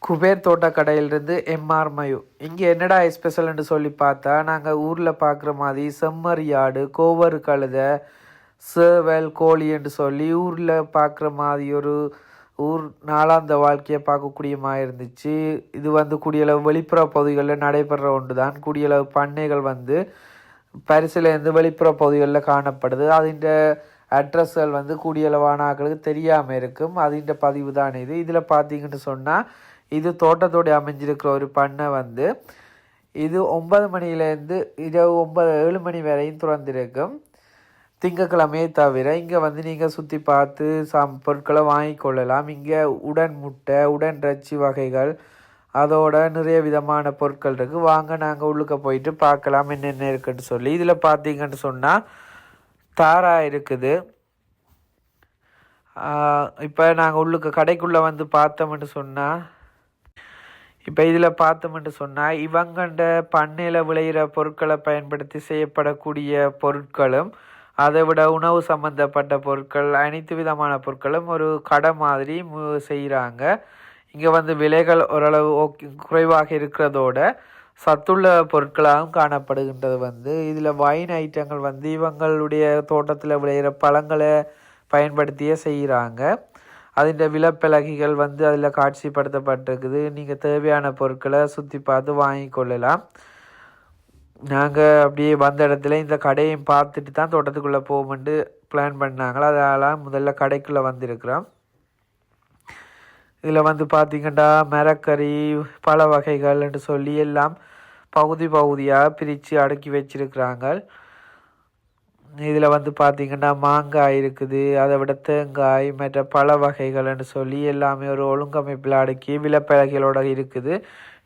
Kuber தோட்டக்கடையிலிருந்து MR மயு. இங்கே என்னடா ஸ்பெஷல்னு சொல்லி பார்த்தா, நாங்கள் ஊரில் பார்க்குற மாதிரி செம்மறியாடு, கோவரு கழுதை, சேவல், கோழி என்று சொல்லி ஊரில் பார்க்குற மாதிரி ஒரு ஊர் நாளாந்த வாழ்க்கையை பார்க்கக்கூடிய மாதிரி இருந்துச்சு. இது வந்து குடியளவு வெளிப்புற பகுதிகளில் நடைபெற ஒன்று தான். குடியளவு பண்ணைகள் வந்து பரிசிலேருந்து வெளிப்புற பகுதிகளில் காணப்படுது. அதிൻ്റെ அட்ரஸ்கள் வந்து குடியளவான ஆக்களுக்கு தெரியாமல் இருக்கும். அதிൻ്റെ பதிவு தான் இது. இதில் பார்த்தீங்கன்னு சொன்னால், இது தோட்டத்தோடு அமைஞ்சிருக்கிற ஒரு பண்ணை வந்து இது 9 மணிலேருந்து இரவு 7 மணி வரையும் திறந்திருக்கும். திங்கக்கிழமையை தவிர இங்கே வந்து நீங்கள் சுற்றி பார்த்து பொருட்களை வாங்கிக்கொள்ளலாம். இங்கே உடன் முட்டை, உடன் இறைச்சி வகைகள், அதோட நிறைய விதமான பொருட்கள் இருக்குது. வாங்க நாங்கள் உள்ளுக்க போயிட்டு பார்க்கலாம் என்னென்ன இருக்குன்னு சொல்லி. இதில் பார்த்தீங்கன்னு சொன்னால் தாரா இருக்குது. இப்போ நாங்கள் உள்ளுக்க கடைக்குள்ளே வந்து பார்த்தோம்னு சொன்னால், இப்போ இதில் பார்த்தோம்னு சொன்னால் இவங்கண்ட பண்ணையில் விளையிற பொருட்களை பயன்படுத்தி செய்யப்படக்கூடிய பொருட்களும், அதை விட உணவு சம்மந்தப்பட்ட பொருட்கள், அனைத்து விதமான பொருட்களும் ஒரு கடை மாதிரி செய்கிறாங்க. இங்கே வந்து விலைகள் ஓரளவு குறைவாக இருக்கிறதோட சத்துள்ள பொருட்களாகவும் காணப்படுகின்றது. வந்து இதில் வைன் ஐட்டங்கள் வந்து இவங்களுடைய தோட்டத்தில் விளையிற பழங்களை பயன்படுத்தியே செய்கிறாங்க. அதிൻ്റെ விலப்பலகைகள் வந்து அதில் காட்சிப்படுத்தப்பட்டிருக்குது. நீங்கள் தேவையான பொருட்களை சுற்றி பார்த்து வாங்கிக்கொள்ளலாம். நாங்கள் அப்படியே வந்த இடத்துல இந்த கடையும் பார்த்துட்டு தான் தோட்டத்துக்குள்ளே போகுமெண்டு பிளான் பண்ணாங்களோ, அதெல்லாம் முதல்ல கடைக்குள்ளே வந்திருக்கிறோம். இதில் வந்து பார்த்திங்கன்னா மரக்கறி, பல வகைகள்னு சொல்லி எல்லாம் பகுதி பகுதியாக பிரித்து அடுக்கி வச்சிருக்கிறாங்க. இதில் வந்து பார்த்திங்கன்னா மாங்காய் இருக்குது, அதை விட தேங்காய், மற்ற பல வகைகள்னு சொல்லி எல்லாமே ஒரு ஒழுங்கமைப்பில் அடுக்கி விலைப்பலகைகளோடு இருக்குது.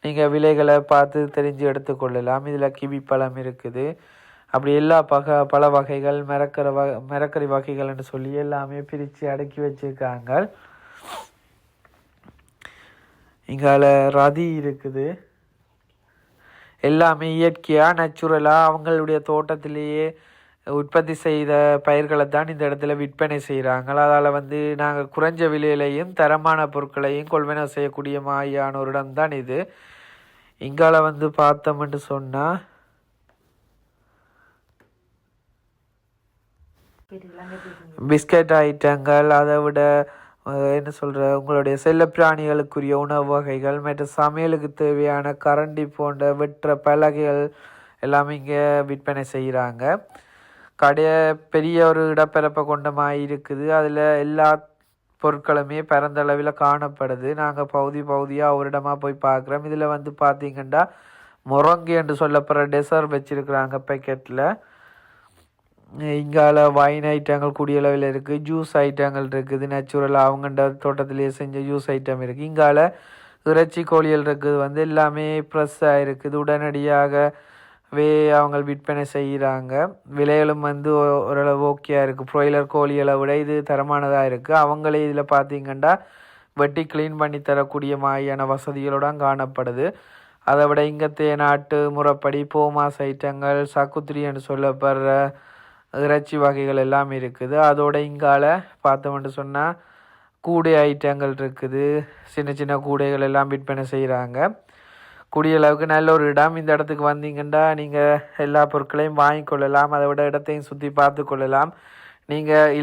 நீங்கள் விலைகளை பார்த்து தெரிஞ்சு எடுத்துக்கொள்ளலாம். இதில் கிவி பழம் இருக்குது. அப்படி எல்லா பல வகைகள், மரக்கறி வகைகள்னு சொல்லி எல்லாமே பிரித்து அடுக்கி வச்சுருக்காங்க. இங்கால ரதி இருக்குது. எல்லாமே இயற்கையாக நேச்சுரலாக அவங்களுடைய தோட்டத்திலேயே உற்பத்தி செய்த பயிர்களை தான் இந்த இடத்துல விற்பனை செய்கிறாங்க. அதால் வந்து நாங்கள் குறைஞ்ச விலையிலையும் தரமான பொருட்களையும் கொள்வனை செய்யக்கூடிய மாதிரியான ஒரு இடம் தான் இது. இங்கால வந்து பார்த்தோம்னு சொன்னால் பிஸ்கட் ஐட்டங்கள், அதை விட என்ன சொல்கிற உங்களுடைய செல்லப்பிராணிகளுக்குரிய உணவு வகைகள், மற்ற சமையலுக்கு தேவையான கரண்டி போன்ற வெற்ற பலகைகள் எல்லாமே இங்கே விற்பனை செய்கிறாங்க. கடையை பெரிய ஒரு இடப்பரப்பை கொண்ட மாதிரி இருக்குது. அதில் எல்லா பொருட்களுமே பரந்தளவில் காணப்படுது. நாங்கள் பகுதியாக ஒரு இடமா போய் பார்க்குறோம். இதில் வந்து பார்த்திங்கன்னா முரங்கு என்று சொல்லப்படுற டெசர்ட் வச்சுருக்குறாங்க பேக்கெட்டில். இங்கால வைன் ஐட்டங்கள் கூடியளவில் இருக்குது. ஜூஸ் ஐட்டங்கள் இருக்குது. நேச்சுரலாக அவங்கண்ட தோட்டத்திலேயே செஞ்ச ஜூஸ் ஐட்டம் இருக்குது. இங்கால இறைச்சி கோழிகள் இருக்குது. வந்து எல்லாமே ஃப்ரெஷ்ஷாக இருக்குது. உடனடியாக அவங்க விற்பனை செய்கிறாங்க. விலைகளும் வந்து ஓரளவு ஓகேயாக இருக்குது. ப்ராய்லர் கோழிகளை விட இது தரமானதாக இருக்குது. அவங்களே இதில் பார்த்திங்கன்னா வெட்டி க்ளீன் பண்ணி தரக்கூடிய மாதிரியான வசதிகளோடு காணப்படுது. அதை விட இங்கே தேநாட்டு முறைப்படி போமாஸ் ஐட்டங்கள், சக்குத்திரி என்று சொல்லப்படுற இறைச்சி வகைகள் எல்லாம் இருக்குது. அதோட இங்கால பார்த்தோம்னு சொன்னால் கூடை ஐட்டங்கள் இருக்குது. சின்ன சின்ன கூடைகள் எல்லாம் விற்பனை செய்கிறாங்க. குடியளவுக்கு நல்ல ஒரு இடம். இந்த இடத்துக்கு வந்தீங்கன்னா நீங்கள் எல்லா பொருட்களையும் வாங்கிக்கொள்ளலாம். அதை விட இடத்தையும் சுற்றி பார்த்து கொள்ளலாம். நீங்கள்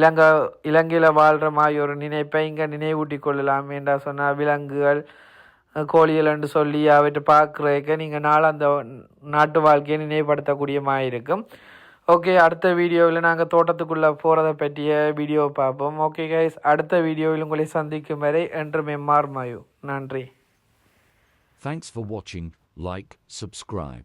இலங்கையில் வாழ்கிற மாதிரி ஒரு நினைப்பை இங்கே நினைவூட்டி கொள்ளலாம். என்றா சொன்னால் விலங்குகள், கோழிகள் என்று சொல்லி அவற்றை பார்க்குறதுக்கு நீங்கள் அந்த நாட்டு வாழ்க்கையை நினைவுபடுத்தக்கூடிய மாதிரி இருக்கும். ஓகே, அடுத்த வீடியோவில் நாங்கள் தோட்டத்துக்குள்ளே போகிறத பற்றிய வீடியோவை பார்ப்போம். ஓகே கைஸ், அடுத்த வீடியோவில் உங்களை சந்திக்கும் வரை என்றும் எம்ஆர் மயு. நன்றி. Thanks for watching. Like, subscribe.